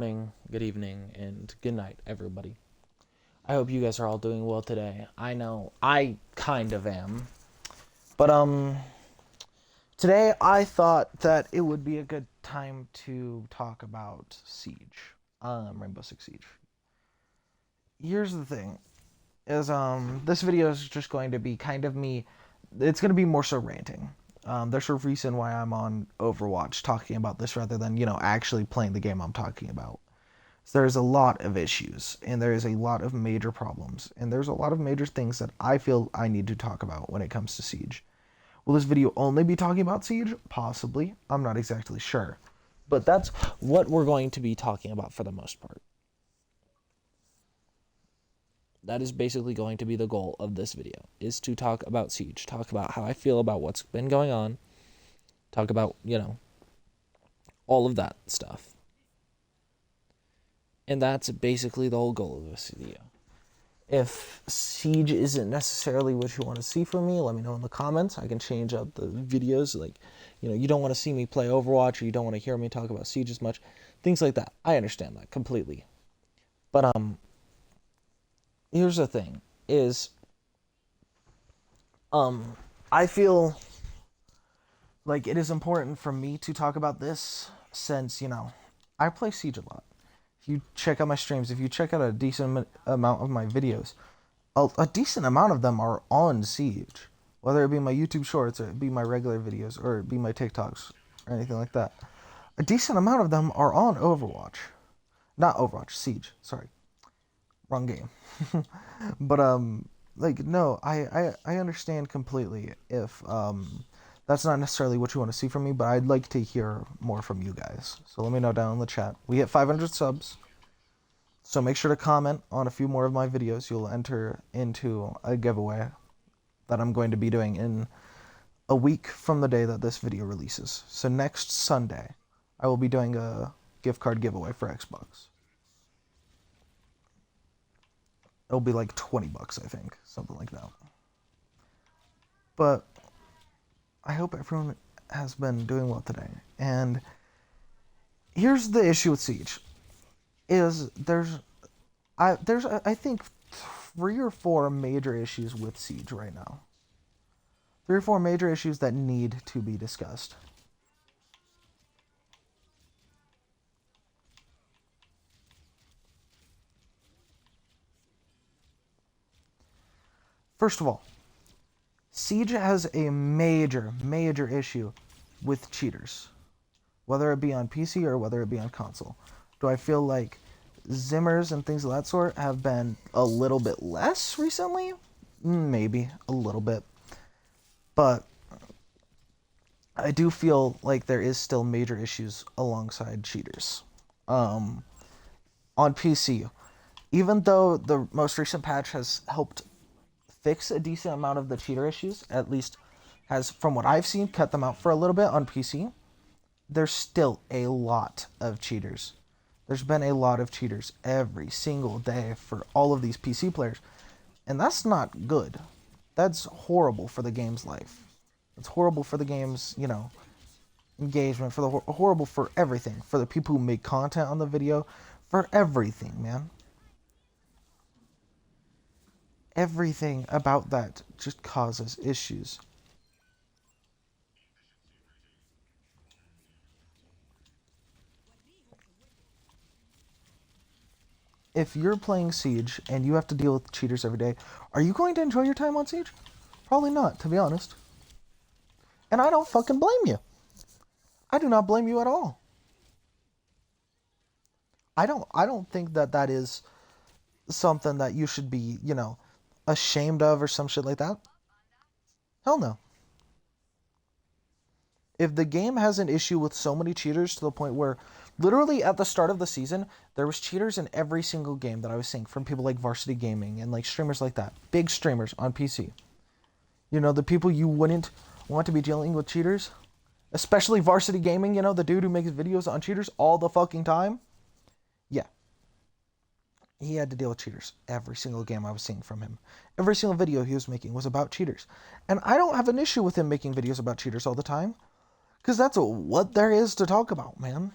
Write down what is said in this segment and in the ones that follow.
Morning, good evening, and good night, everybody. I hope you guys are all doing well today. I know I kind of am. But today I thought that it would be a good time to talk about Siege. Rainbow Six Siege. Here's the thing. This video is just going to be kind of me, it's going to be more so ranting. There's a reason why I'm on Overwatch talking about this rather than, actually playing the game I'm talking about. There's a lot of issues and there is a lot of major problems and there's a lot of major things that I feel I need to talk about when it comes to Siege. Will this video only be talking about Siege? Possibly. I'm not exactly sure. But that's what we're going to be talking about for the most part. That is basically going to be the goal of this video, is to talk about Siege, talk about how I feel about what's been going on, talk about, all of that stuff. And that's basically the whole goal of this video. If Siege isn't necessarily what you want to see from me, let me know in the comments. I can change up the videos. You don't want to see me play Overwatch, or you don't want to hear me talk about Siege as much. Things like that. I understand that completely. But, here's the thing, is, I feel like it is important for me to talk about this since, I play Siege a lot. If you check out my streams, if you check out a decent amount of my videos, a decent amount of them are on Siege. Whether it be my YouTube shorts, or it be my regular videos, or it be my TikToks, or anything like that. A decent amount of them are on Overwatch. Not Overwatch, Siege, sorry. Wrong game. But, no, I understand completely if, that's not necessarily what you want to see from me, but I'd like to hear more from you guys. So let me know down in the chat. We hit 500 subs, so make sure to comment on a few more of my videos. You'll enter into a giveaway that I'm going to be doing in a week from the day that this video releases. So next Sunday, I will be doing a gift card giveaway for Xbox. It'll be like $20, I think, something like that. But I hope everyone has been doing well today. And here's the issue with Siege: is I think 3 or 4 major issues with Siege right now. 3 or 4 major issues that need to be discussed. First of all, Siege has a major issue with cheaters, whether it be on PC or whether it be on console. Do I feel like Zimmers and things of that sort have been a little bit less recently? Maybe a little bit. But I do feel like there is still major issues alongside cheaters. On PC, even though the most recent patch has helped fix a decent amount of the cheater issues, at least has, from what I've seen, cut them out for a little bit on PC, there's still a lot of cheaters. There's been a lot of cheaters every single day for all of these PC players, and that's not good. That's horrible for the game's life. It's horrible for the game's, engagement, for the horrible for everything, for the people who make content on the video, for everything, man. Everything about that just causes issues. If you're playing Siege and you have to deal with cheaters every day, are you going to enjoy your time on Siege? Probably not, to be honest. And I don't fucking blame you. I do not blame you at all. I don't think that is something that you should be, ashamed of or some shit like that. Hell no. If the game has an issue with so many cheaters to the point where literally at the start of the season, there was cheaters in every single game that I was seeing from people like Varsity Gaming and like streamers like that. Big streamers on PC. The people you wouldn't want to be dealing with cheaters. Especially Varsity Gaming, the dude who makes videos on cheaters all the fucking time. Yeah. He had to deal with cheaters every single game I was seeing from him. Every single video he was making was about cheaters. And I don't have an issue with him making videos about cheaters all the time. Because that's what there is to talk about, man.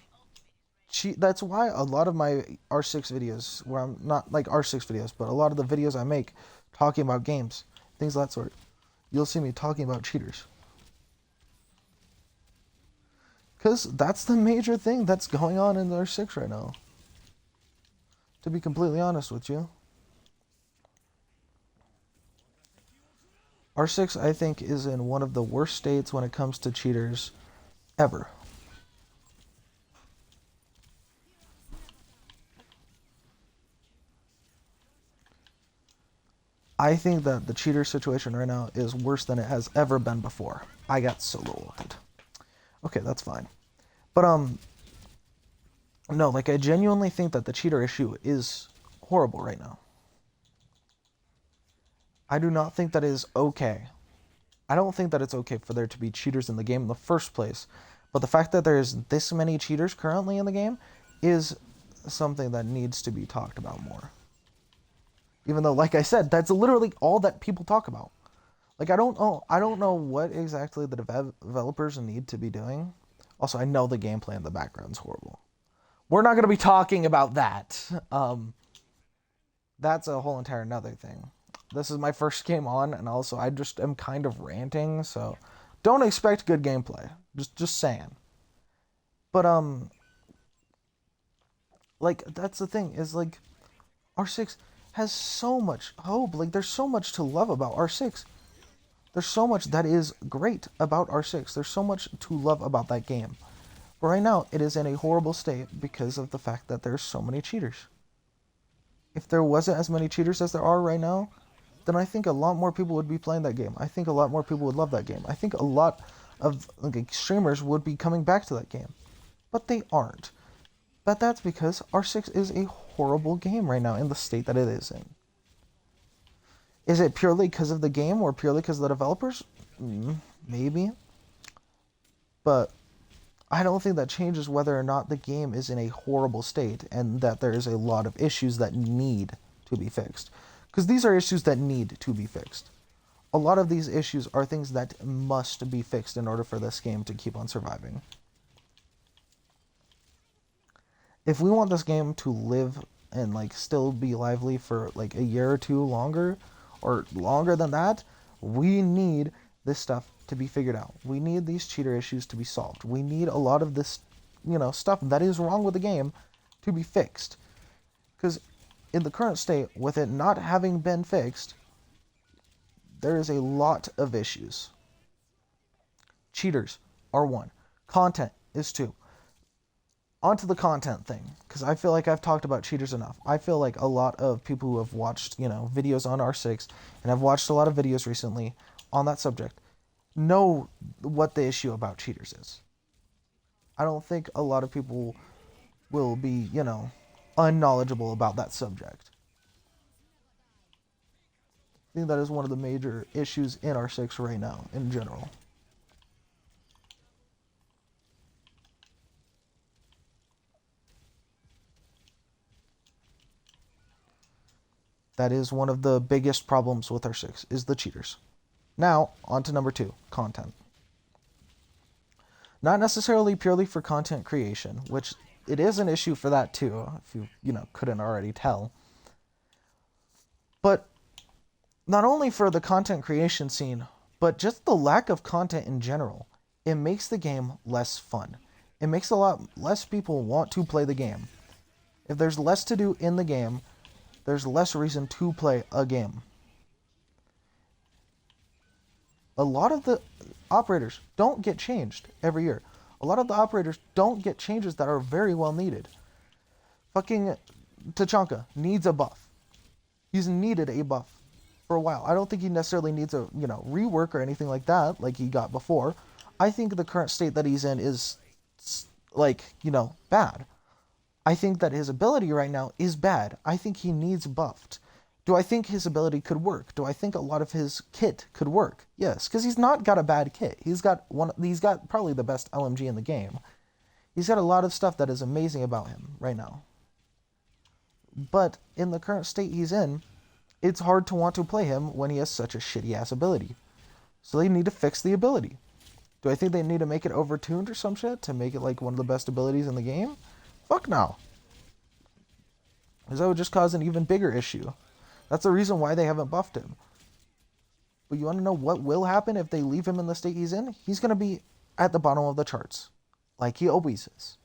That's why a lot of my R6 videos, where I'm not like R6 videos, but a lot of the videos I make talking about games, things of that sort, you'll see me talking about cheaters. Because that's the major thing that's going on in R6 right now. To be completely honest with you. R6, I think, is in one of the worst states when it comes to cheaters ever. I think that the cheater situation right now is worse than it has ever been before. I got solo ulted. Okay, that's fine. But, no, like, I genuinely think that the cheater issue is horrible right now. I do not think that is okay. I don't think that it's okay for there to be cheaters in the game in the first place. But the fact that there's this many cheaters currently in the game is something that needs to be talked about more. Even though, like I said, that's literally all that people talk about. Like, I don't know what exactly the developers need to be doing. Also, I know the gameplay in the background is horrible. We're not going to be talking about that. That's a whole entire another thing. This is my first game on, and also I just am kind of ranting, so don't expect good gameplay. Just saying. But like that's the thing is like R6 has so much hope. Like there's so much to love about R6. There's so much that is great about R6. There's so much to love about that game. But right now, it is in a horrible state because of the fact that there's so many cheaters. If there wasn't as many cheaters as there are right now, then I think a lot more people would be playing that game. I think a lot more people would love that game. I think a lot of like, streamers would be coming back to that game. But they aren't. But that's because R6 is a horrible game right now in the state that it is in. Is it purely because of the game or purely because of the developers? Maybe. But I don't think that changes whether or not the game is in a horrible state and that there is a lot of issues that need to be fixed. Because these are issues that need to be fixed. A lot of these issues are things that must be fixed in order for this game to keep on surviving. If we want this game to live and like still be lively for like a year or two longer, or longer than that, we need this stuff to be figured out. We need these cheater issues to be solved. We need a lot of this, stuff that is wrong with the game to be fixed. Because in the current state, with it not having been fixed, there is a lot of issues. Cheaters are one. Content is two. Onto the content thing, because I feel like I've talked about cheaters enough. I feel like a lot of people who have watched, videos on R6 and have watched a lot of videos recently on that subject know what the issue about cheaters is. I don't think a lot of people will be, unknowledgeable about that subject. I think that is one of the major issues in R6 right now, in general. That is one of the biggest problems with R6, is the cheaters. Now, on to number 2, content. Not necessarily purely for content creation, which it is an issue for that too, if you, couldn't already tell. But not only for the content creation scene, but just the lack of content in general. It makes the game less fun. It makes a lot less people want to play the game. If there's less to do in the game, there's less reason to play a game. A lot of the operators don't get changed every year. A lot of the operators don't get changes that are very well needed. Fucking Tachanka needs a buff. He's needed a buff for a while. I don't think he necessarily needs a, rework or anything like that, like he got before. I think the current state that he's in is, bad. I think that his ability right now is bad. I think he needs buffed. Do I think his ability could work? Do I think a lot of his kit could work? Yes, because he's not got a bad kit. He's got probably the best LMG in the game. He's got a lot of stuff that is amazing about him right now. But in the current state he's in, it's hard to want to play him when he has such a shitty ass ability. So they need to fix the ability. Do I think they need to make it overtuned or some shit to make it like one of the best abilities in the game? Fuck no. Because that would just cause an even bigger issue. That's the reason why they haven't buffed him. But you want to know what will happen if they leave him in the state he's in? He's going to be at the bottom of the charts. Like he always is.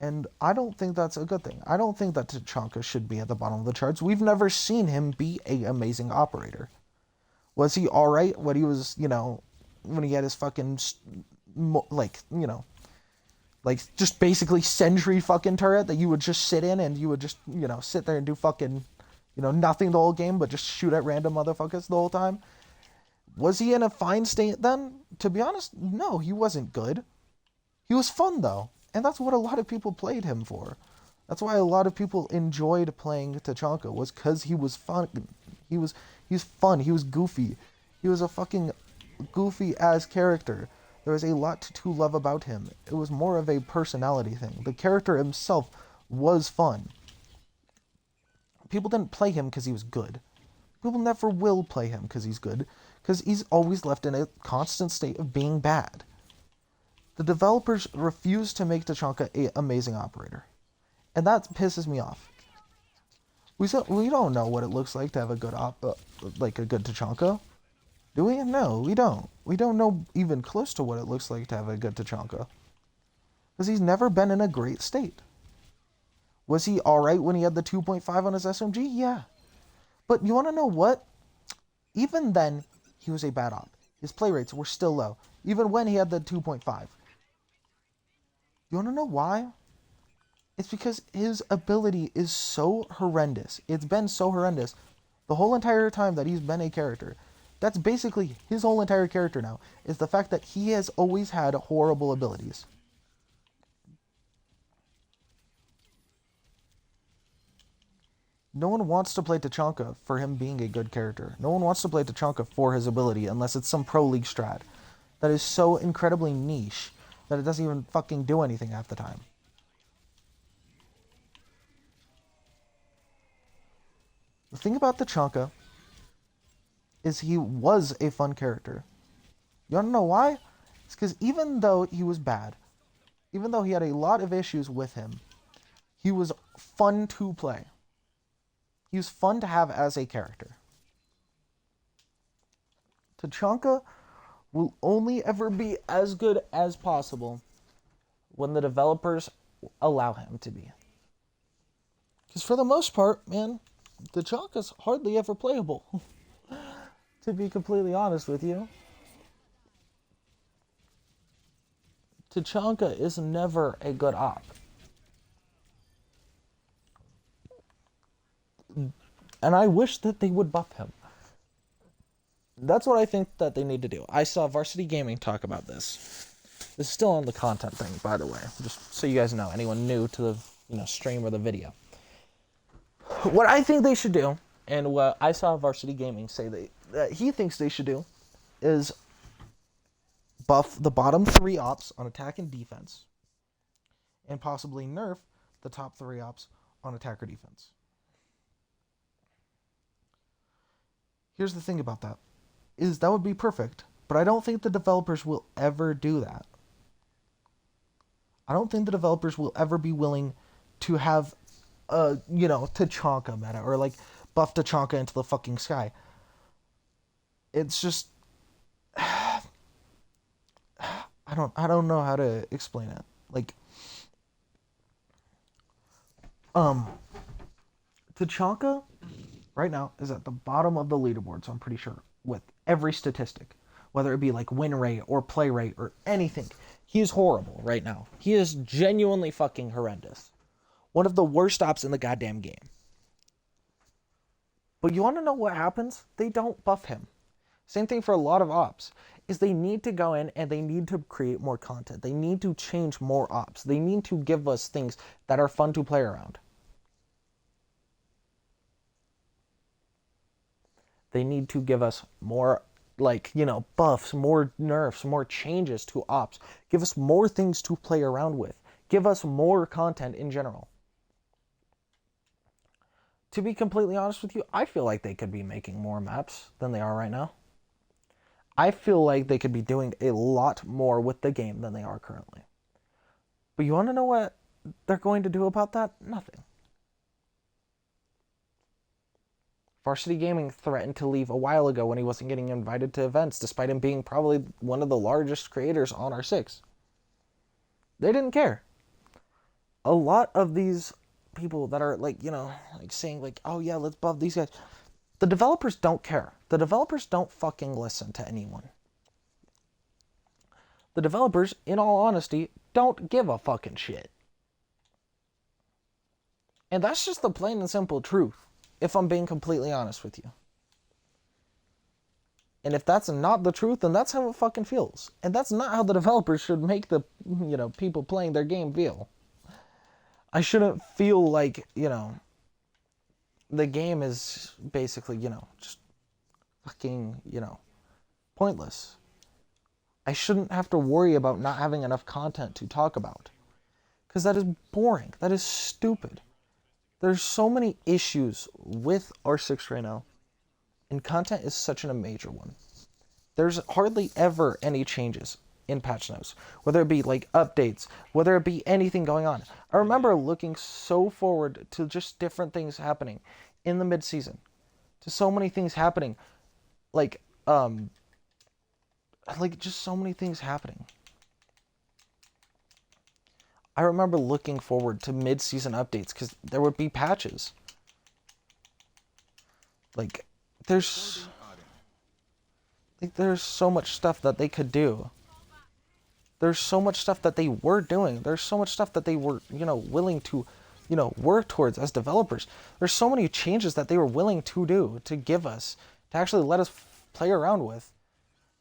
And I don't think that's a good thing. I don't think that Tachanka should be at the bottom of the charts. We've never seen him be an amazing operator. Was he alright when he was, when he had his fucking, just basically sentry fucking turret that you would just sit in and you would just, sit there and do fucking, nothing the whole game but just shoot at random motherfuckers the whole time? Was he in a fine state then? To be honest, no, he wasn't good. He was fun though. And that's what a lot of people played him for. That's why a lot of people enjoyed playing Tachanka, was because he was fun. He's fun. He was goofy. He was a fucking goofy ass character. There was a lot to love about him. It was more of a personality thing. The character himself was fun. People didn't play him because he was good. People never will play him because he's good, because he's always left in a constant state of being bad. The developers refuse to make Tachanka an amazing operator. And that pisses me off. We don't know what it looks like to have a good a good Tachanka. Do we? No, we don't. We don't know even close to what it looks like to have a good Tachanka. Because he's never been in a great state. Was he alright when he had the 2.5 on his SMG? Yeah. But you want to know what? Even then, he was a bad op. His play rates were still low, even when he had the 2.5. You want to know why? It's because his ability is so horrendous. It's been so horrendous the whole entire time that he's been a character. That's basically his whole entire character now, is the fact that he has always had horrible abilities. No one wants to play Tachanka for him being a good character. No one wants to play Tachanka for his ability unless it's some pro league strat that is so incredibly niche that it doesn't even fucking do anything half the time. The thing about Tachanka is he was a fun character. You want to know why? It's because even though he was bad, even though he had a lot of issues with him, he was fun to play. He was fun to have as a character. Tachanka will only ever be as good as possible when the developers allow him to be. Because for the most part, man, Tachanka's hardly ever playable. To be completely honest with you. Tachanka is never a good op. And I wish that they would buff him. That's what I think that they need to do. I saw Varsity Gaming talk about this. This is still on the content thing, by the way. Just so you guys know, anyone new to the stream or the video. What I think they should do, and what I saw Varsity Gaming say that he thinks they should do, is buff the bottom 3 ops on attack and defense, and possibly nerf the top 3 ops on attack or defense. Here's the thing about that, is that would be perfect, but I don't think the developers will ever do that. I don't think the developers will ever be willing to have Tachanka meta, or like buff Tachanka into the fucking sky. It's just I don't know how to explain it. Like Tachanka right now is at the bottom of the leaderboard, so I'm pretty sure, with every statistic, whether it be like win rate or play rate or anything. He is horrible right now. He is genuinely fucking horrendous. One of the worst ops in the goddamn game. But you want to know what happens? They don't buff him. Same thing for a lot of ops, is they need to go in and they need to create more content. They need to change more ops. They need to give us things that are fun to play around. They need to give us more, buffs, more nerfs, more changes to ops. Give us more things to play around with. Give us more content in general. To be completely honest with you, I feel like they could be making more maps than they are right now. I feel like they could be doing a lot more with the game than they are currently. But you want to know what they're going to do about that? Nothing. Varsity Gaming threatened to leave a while ago when he wasn't getting invited to events, despite him being probably one of the largest creators on R6. They didn't care. A lot of these people that are like, like saying like, oh yeah, let's buff these guys. The developers don't care. The developers don't fucking listen to anyone. The developers, in all honesty, don't give a fucking shit. And that's just the plain and simple truth, if I'm being completely honest with you. And if that's not the truth, then that's how it fucking feels. And that's not how the developers should make the, people playing their game feel. I shouldn't feel like, the game is basically, just fucking, pointless. I shouldn't have to worry about not having enough content to talk about. Because that is boring. That is stupid. There's so many issues with R6 right now. And content is such a major one. There's hardly ever any changes in patch notes. Whether it be like updates, whether it be anything going on. I remember looking so forward to just different things happening in the mid-season. To so many things happening. Like just so many things happening. I remember looking forward to mid-season updates because there would be patches. Like, there's so much stuff that they could do. There's so much stuff that they were doing. There's so much stuff that they were, willing to, work towards as developers. There's so many changes that they were willing to do, to give us, to actually let us play around with.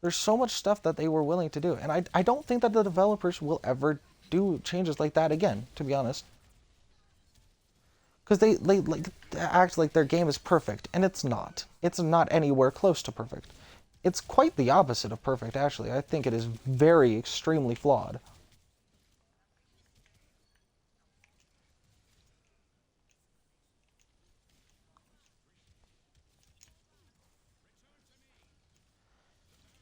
There's so much stuff that they were willing to do. And I don't think that the developers will ever do changes like that again, to be honest. Because they like act like their game is perfect, and it's not. It's not anywhere close to perfect. It's quite the opposite of perfect, actually. I think it is very, extremely flawed.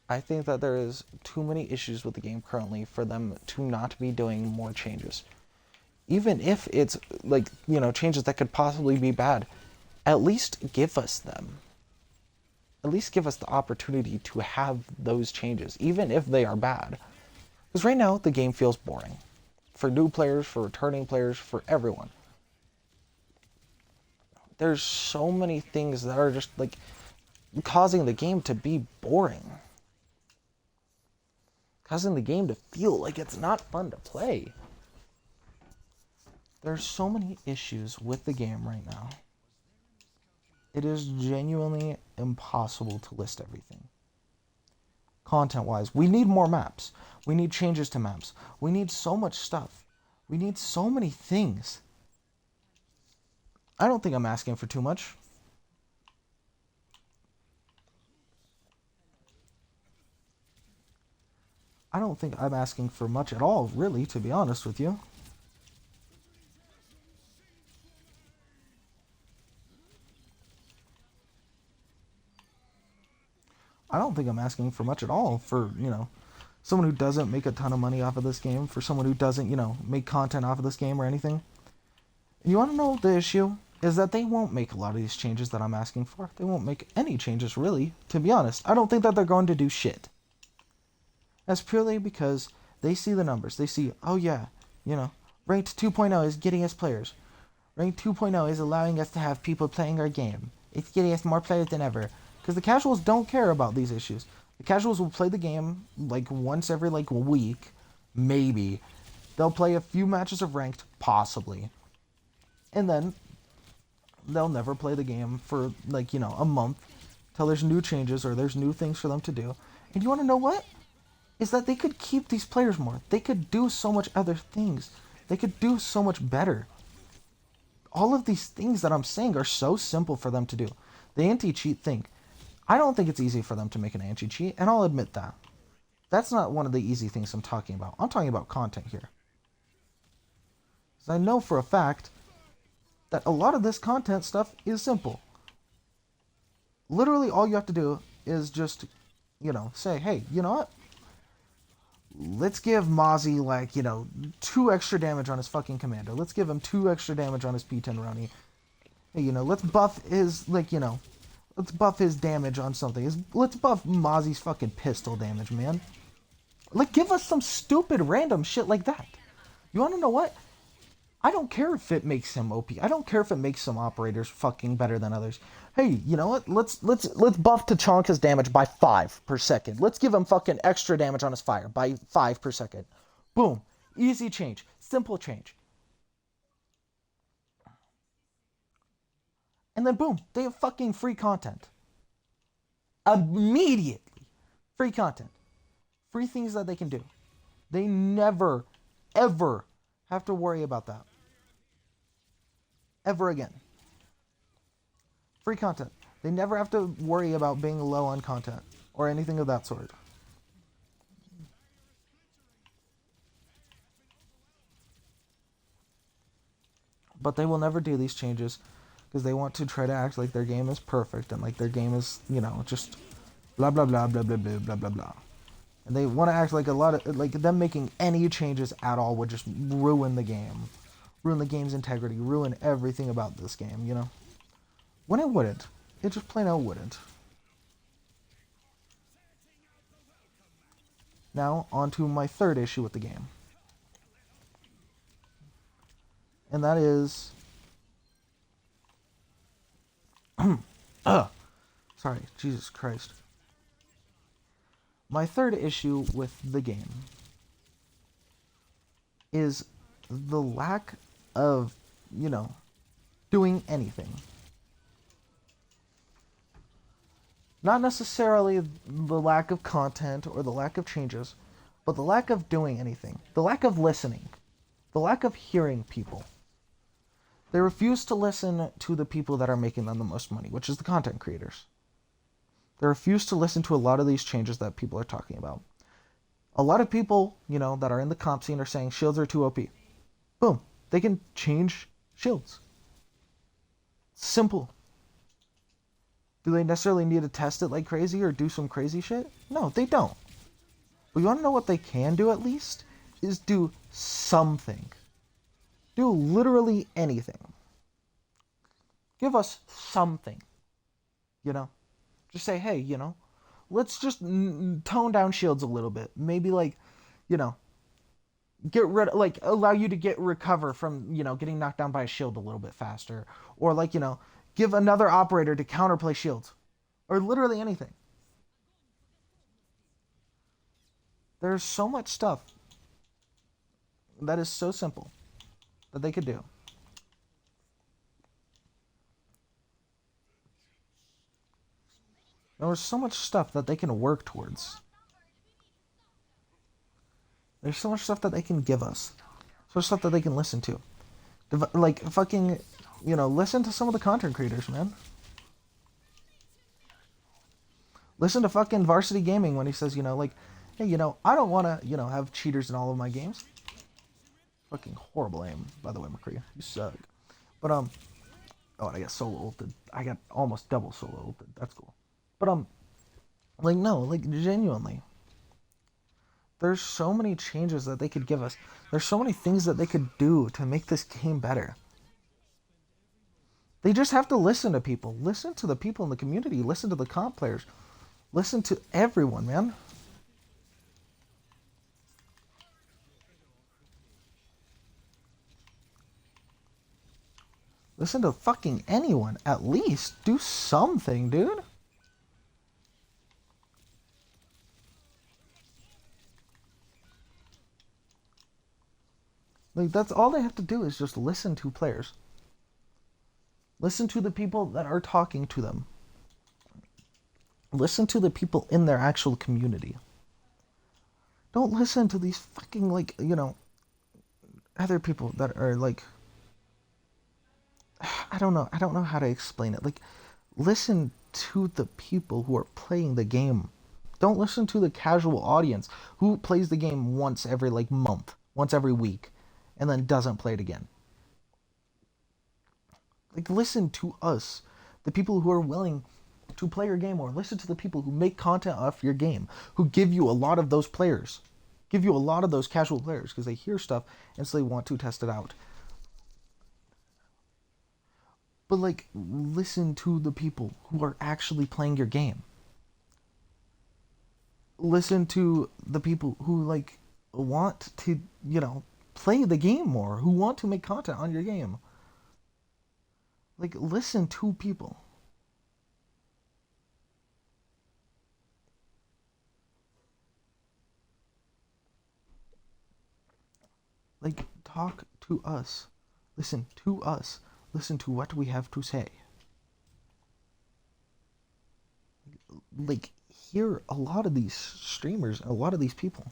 I think that there is too many issues with the game currently for them to not be doing more changes. Even if it's like, changes that could possibly be bad, at least give us them. At least give us the opportunity to have those changes, even if they are bad. Because right now, the game feels boring. For new players, for returning players, for everyone. There's so many things that are just, like, causing the game to be boring. Causing the game to feel like it's not fun to play. There's so many issues with the game right now. It is genuinely impossible to list everything. Content-wise, we need more maps. We need changes to maps. We need so much stuff. We need so many things. I don't think I'm asking for too much. I don't think I'm asking for much at all, really, to be honest with you. I don't think I'm asking for much at all for, someone who doesn't make a ton of money off of this game, for someone who doesn't, make content off of this game or anything. And you want to know the issue? Is that they won't make a lot of these changes that I'm asking for. They won't make any changes, really, to be honest. I don't think that they're going to do shit. That's purely because they see the numbers. They see, oh yeah, Ranked 2.0 is getting us players. Ranked 2.0 is allowing us to have people playing our game. It's getting us more players than ever. Because the casuals don't care about these issues. The casuals will play the game like once every week, maybe. They'll play a few matches of ranked, possibly. And then they'll never play the game for a month till there's new changes or there's new things for them to do. And you want to know what? Is that they could keep these players more. They could do so much other things. They could do so much better. All of these things that I'm saying are so simple for them to do. The anti-cheat thing. I don't think it's easy for them to make an anti-cheat, and I'll admit that. That's not one of the easy things I'm talking about. I'm talking about content here. Because I know for a fact that a lot of this content stuff is simple. Literally all you have to do is just, say, hey, you know what? let's give Mozzie, like, 2 extra damage on his fucking commander. Let's give him 2 extra damage on his P10 Roni. Hey, let's buff his, like, let's buff his damage on something. Let's buff Mozzie's fucking pistol damage, man. Like, give us some stupid random shit like that. You wanna know what? I don't care if it makes him OP. I don't care if it makes some operators fucking better than others. Hey, you know what? Let's buff Tachanka's damage by 5 per second. Let's give him fucking extra damage on his fire by 5 per second. Boom. Easy change. Simple change. And then boom, they have fucking free content. Immediately. Free content. Free things that they can do. They never, ever have to worry about that. Ever again. Free content. They never have to worry about being low on content or anything of that sort. But they will never do these changes because they want to try to act like their game is perfect and like their game is, just blah blah blah blah blah blah blah blah blah. And they want to act like a lot of, like, them making any changes at all would just ruin the game. Ruin the game's integrity. Ruin everything about this game, When it wouldn't. It just plain out wouldn't. Now, on to my third issue with the game. And that is... Sorry, Jesus Christ. My third issue with the game is the lack of, doing anything. Not necessarily the lack of content or the lack of changes, but the lack of doing anything. The lack of listening. The lack of hearing people. They refuse to listen to the people that are making them the most money, which is the content creators. They refuse to listen to a lot of these changes that people are talking about. A lot of people, that are in the comp scene are saying shields are too OP. Boom. They can change shields. Simple. Do they necessarily need to test it like crazy or do some crazy shit? No, they don't. But you want to know what they can do at least? Is do something. Do literally anything. Give us something. Just say, hey, let's just tone down shields a little bit. Maybe, like, get rid of, like, allow you to recover from, getting knocked down by a shield a little bit faster. Or, like, give another operator to counterplay shields. Or literally anything. There's so much stuff that is so simple that they could do. There's so much stuff that they can work towards. There's so much stuff that they can give us. So much stuff that they can listen to. Like, fucking, listen to some of the content creators, man. Listen to fucking Varsity Gaming when he says, like, hey, I don't want to, have cheaters in all of my games. Fucking horrible aim, by the way, McCree. You suck. But, oh, and I got solo ulted. I got almost double solo ulted. That's cool. But, like, no, like, genuinely. There's so many changes that they could give us. There's so many things that they could do to make this game better. They just have to listen to people. Listen to the people in the community. Listen to the comp players. Listen to everyone, man. Listen to fucking anyone. At least do something, dude. Like, that's all they have to do is just listen to players. Listen to the people that are talking to them. Listen to the people in their actual community. Don't listen to these fucking, like, other people that are, like, I don't know how to explain it. Like, listen to the people who are playing the game. Don't listen to the casual audience who plays the game once every, like, month, once every week, and then doesn't play it again. Like, listen to us, the people who are willing to play your game, or listen to the people who make content off your game, who give you a lot of those players. give you a lot of those casual players because they hear stuff and so they want to test it out. But like, listen to the people who are actually playing your game. Listen to the people who like want to, play the game more, who want to make content on your game. Like, listen to people. Like, talk to us. Listen to us. Listen to what we have to say. Like, hear a lot of these streamers, a lot of these people.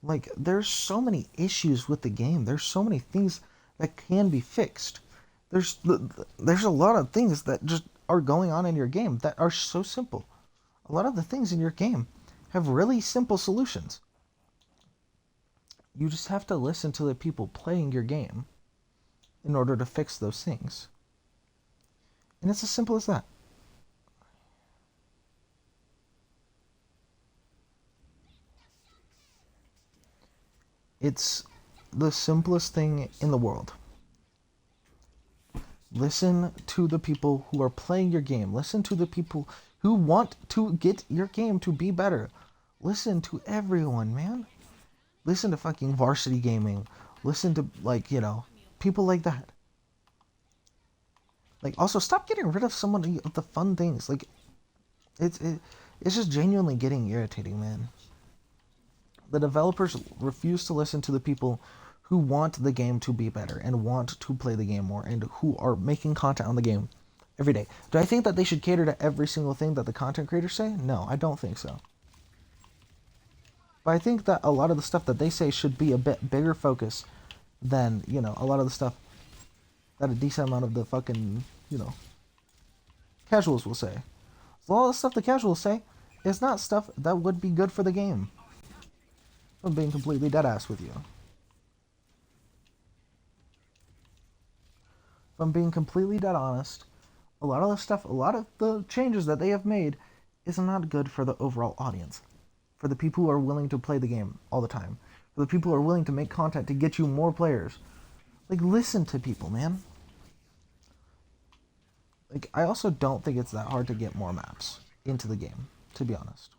Like, there's so many issues with the game. There's so many things that can be fixed. There's a lot of things that just are going on in your game that are so simple. A lot of the things in your game have really simple solutions. You just have to listen to the people playing your game in order to fix those things. And it's as simple as that. It's the simplest thing in the world. Listen to the people who are playing your game. Listen to the people who want to get your game to be better. Listen to everyone, man. Listen to fucking Varsity Gaming. Listen to, like, people like that. Like, also, stop getting rid of some of the fun things. Like, it's just genuinely getting irritating, man. The developers refuse to listen to the people who want the game to be better and want to play the game more and who are making content on the game every day. Do I think that they should cater to every single thing that the content creators say? No, I don't think so. But I think that a lot of the stuff that they say should be a bit bigger focus than, a lot of the stuff that a decent amount of the fucking, casuals will say. So all the stuff the casuals say is not stuff that would be good for the game. I'm being completely deadass with you. If I'm being completely dead honest, a lot of the changes that they have made is not good for the overall audience. For the people who are willing to play the game all the time. For the people who are willing to make content to get you more players. Like, listen to people, man. Like, I also don't think it's that hard to get more maps into the game, to be honest.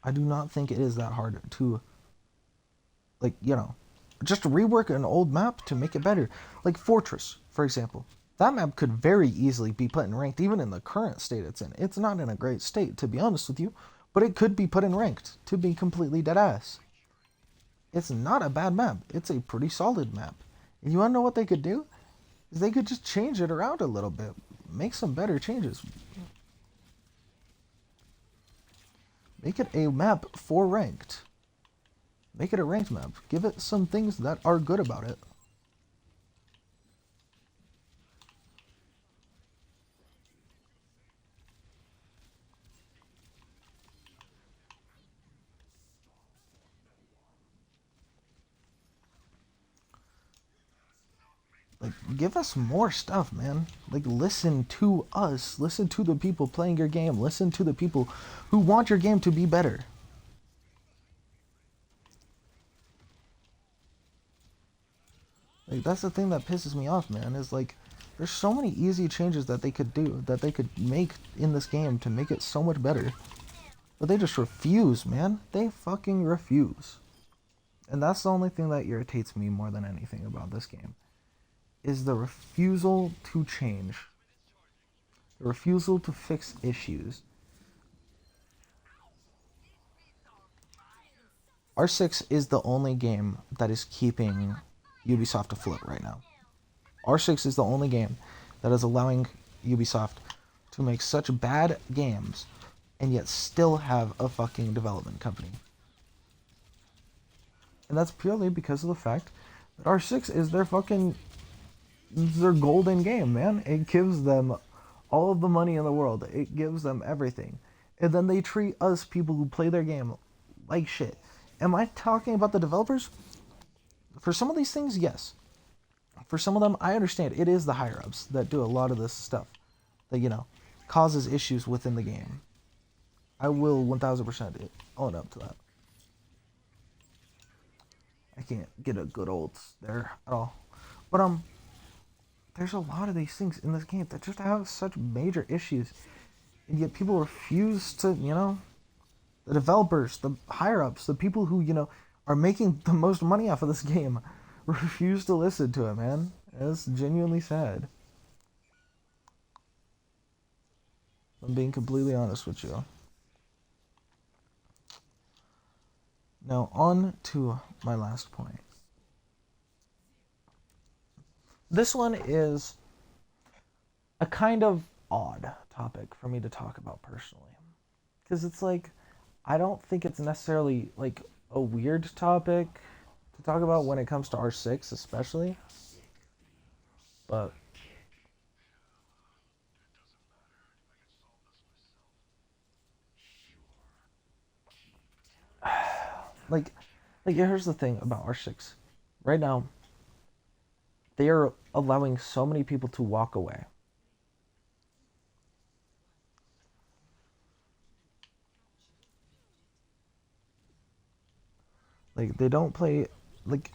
I do not think it is that hard to, like, just rework an old map to make it better. Like Fortress, for example. That map could very easily be put in ranked, even in the current state it's in. It's not in a great state, to be honest with you, but it could be put in ranked, to be completely deadass. It's not a bad map. It's a pretty solid map. And you want to know what they could do? Is they could just change it around a little bit. Make some better changes. Make it a map for ranked. Make it a ranked map. Give it some things that are good about it. Like, give us more stuff, man. Like, listen to us. Listen to the people playing your game. Listen to the people who want your game to be better. Like, that's the thing that pisses me off, man, is like, there's so many easy changes that they could do, that they could make in this game to make it so much better. But they just refuse, man. They fucking refuse. And that's the only thing that irritates me more than anything about this game. Is the refusal to change. The refusal to fix issues. R6 is the only game that is keeping Ubisoft afloat right now. R6 is the only game that is allowing Ubisoft to make such bad games and yet still have a fucking development company. And that's purely because of the fact that R6 is their golden game, man. It gives them all of the money in the world. It gives them everything. And then they treat us people who play their game like shit. Am I talking about the developers? For some of these things, yes. For some of them, I understand. It is the higher-ups that do a lot of this stuff that, causes issues within the game. I will 1000% own up to that. I can't get a good old there at all. But there's a lot of these things in this game that just have such major issues, and yet people refuse to, the developers, the higher ups, the people who, are making the most money off of this game, refuse to listen to it, man. It's genuinely sad. I'm being completely honest with you. Now, on to my last point. This one is a kind of odd topic for me to talk about personally. Because it's like, I don't think it's necessarily like a weird topic to talk about when it comes to R6, especially. But like here's the thing about R6. Right now, they are allowing so many people to walk away. Like they don't play like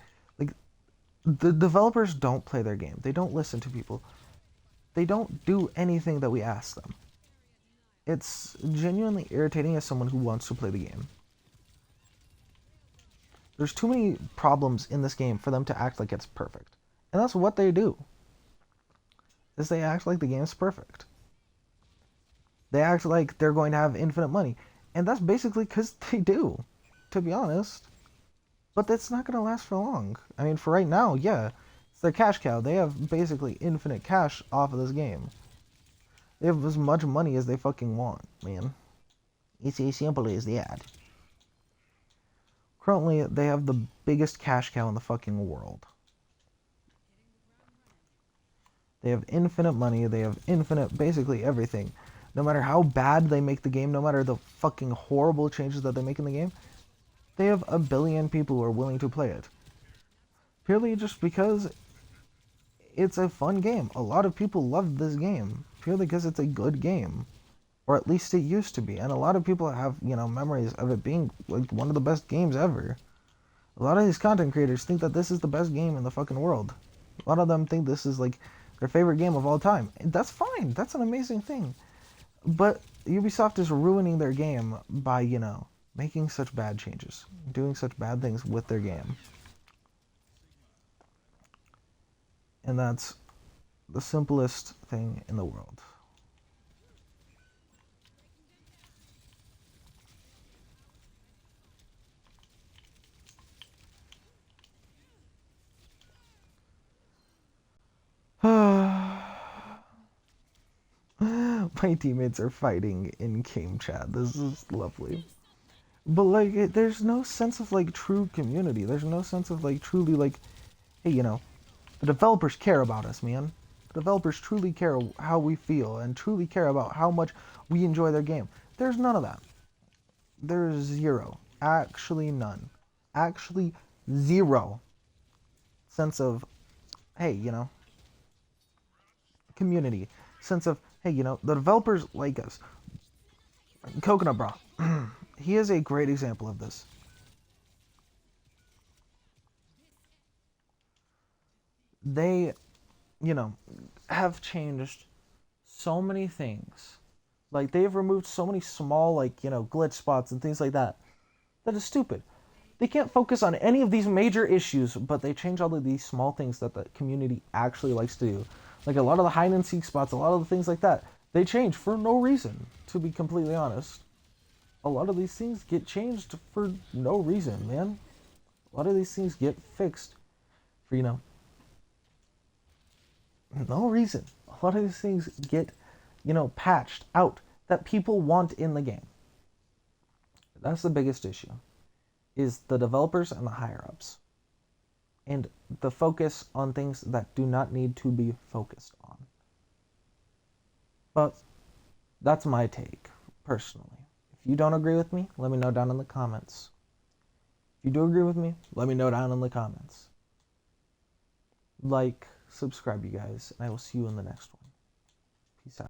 the developers don't play their game. They don't listen to people. They don't do anything that we ask them. It's genuinely irritating as someone who wants to play the game. There's too many problems in this game for them to act like it's perfect. And that's what they do. Is they act like the game's perfect. They act like they're going to have infinite money. And that's basically because they do, to be honest. But that's not going to last for long. I mean, for right now, yeah. It's their cash cow. They have basically infinite cash off of this game. They have as much money as they fucking want, man. It's as simple as that. Currently, they have the biggest cash cow in the fucking world. They have infinite money. They have infinite, basically everything. No matter how bad they make the game, no matter the fucking horrible changes that they make in the game, they have a billion people who are willing to play it. Purely just because it's a fun game. A lot of people love this game. Purely because it's a good game. Or at least it used to be. And a lot of people have, memories of it being like one of the best games ever. A lot of these content creators think that this is the best game in the fucking world. A lot of them think this is like their favorite game of all time. And that's fine. That's an amazing thing. But Ubisoft is ruining their game by, making such bad changes, doing such bad things with their game. And that's the simplest thing in the world. My teammates are fighting in game chat. This is lovely. But there's no sense of true community. There's no sense of truly hey, the developers care about us, man. The developers truly care how we feel and truly care about how much we enjoy their game. There's none of that. There's zero. Actually none. Actually zero sense of, hey, community. Sense of, hey, the developers like us. Coconut Bra. He is a great example of this. They, have changed so many things. Like, they've removed so many small, glitch spots and things like that. That is stupid. They can't focus on any of these major issues, but they change all of these small things that the community actually likes to do. Like, a lot of the hide and seek spots, a lot of the things like that, they change for no reason, to be completely honest. A lot of these things get changed for no reason, man. A lot of these things get fixed for, no reason. A lot of these things get, patched out that people want in the game. That's the biggest issue, is the developers and the higher-ups. And the focus on things that do not need to be focused on. But that's my take, personally. If you don't agree with me, let me know down in the comments. If you do agree with me, let me know down in the comments. Subscribe, you guys, and I will see you in the next one.